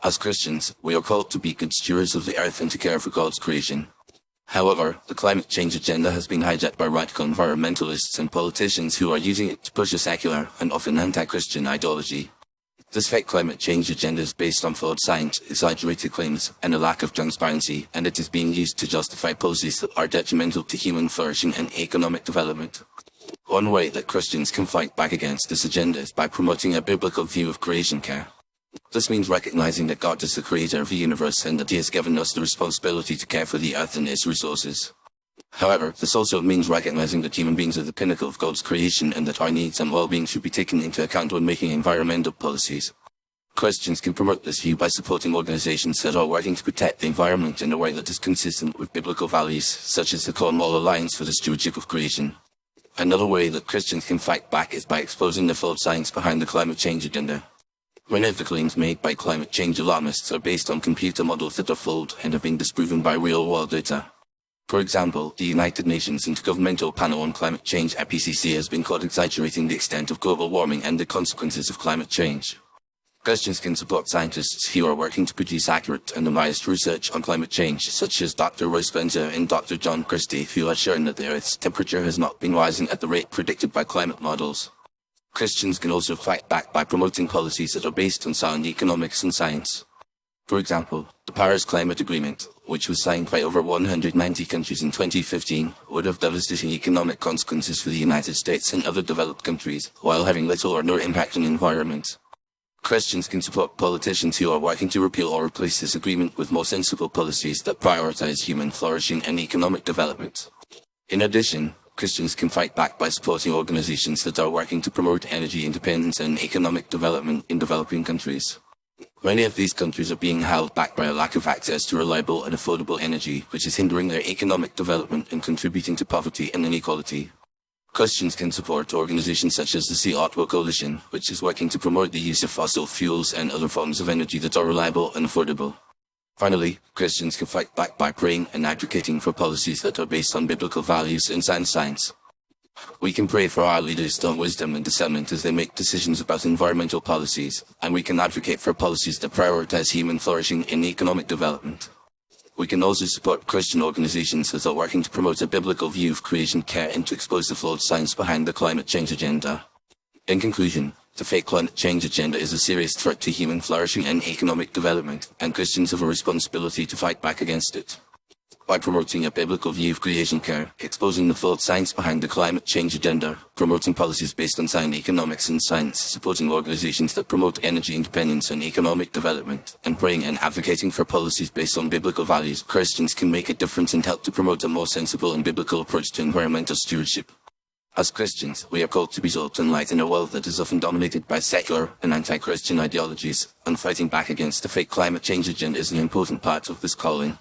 As Christians, we are called to be good stewards of the earth and to care for God's creation. However, the climate change agenda has been hijacked by radical environmentalists and politicians who are using it to push a secular and often anti-Christian ideology. This fake climate change agenda is based on flawed science, exaggerated claims, and a lack of transparency, and it is being used to justify policies that are detrimental to human flourishing and economic development. One way that Christians can fight back against this agenda is by promoting a biblical view of creation care. This means recognizing that God is the creator of the universe and that He has given us the responsibility to care for the earth and its resources. However, this also means recognizing that human beings are the pinnacle of God's creation and that our needs and well-being should be taken into account when making environmental policies. Christians can promote this view by supporting organizations that are working to protect the environment in a way that is consistent with biblical values, such as the Cornwall Alliance for the Stewardship of Creation. Another way that Christians can fight back is by exposing the flawed science behind the climate change agenda. Many of the claims made by climate change alarmists are based on computer models that are flawed and have been disproven by real-world data. For example, the United Nations Intergovernmental Panel on Climate Change (IPCC) has been caught exaggerating the extent of global warming and the consequences of climate change. Christians can support scientists who are working to produce accurate and unbiased research on climate change, such as Dr. Roy Spencer and Dr. John Christie, who have shown that the Earth's temperature has not been rising at the rate predicted by climate models. Christians can also fight back by promoting policies that are based on sound economics and science. For example, the Paris Climate Agreement, which was signed by over 190 countries in 2015, would have devastating economic consequences for the United States and other developed countries, while having little or no impact on the environment. Christians can support politicians who are working to repeal or replace this agreement with more sensible policies that prioritize human flourishing and economic development. In addition, Christians can fight back by supporting organizations that are working to promote energy independence and economic development in developing countries. Many of these countries are being held back by a lack of access to reliable and affordable energy, which is hindering their economic development and contributing to poverty and inequality. Christians can support organizations such as the Sea Otwell Coalition, which is working to promote the use of fossil fuels and other forms of energy that are reliable and affordable. Finally, Christians can fight back by praying and advocating for policies that are based on biblical values and sound science. We can pray for our leaders to have wisdom and discernment as they make decisions about environmental policies, and we can advocate for policies that prioritize human flourishing and economic development. We can also support Christian organizations that are working to promote a biblical view of creation care and to expose the flawed science behind the climate change agenda. In conclusion, the fake climate change agenda is a serious threat to human flourishing and economic development, and Christians have a responsibility to fight back against it. By promoting a biblical view of creation care, exposing the flawed science behind the climate change agenda, promoting policies based on sound economics and science, supporting organizations that promote energy independence and economic development, and praying and advocating for policies based on biblical values, Christians can make a difference and help to promote a more sensible and biblical approach to environmental stewardship. As Christians, we are called to be salt and light in a world that is often dominated by secular and anti-Christian ideologies, and fighting back against the fake climate change agenda is an important part of this calling.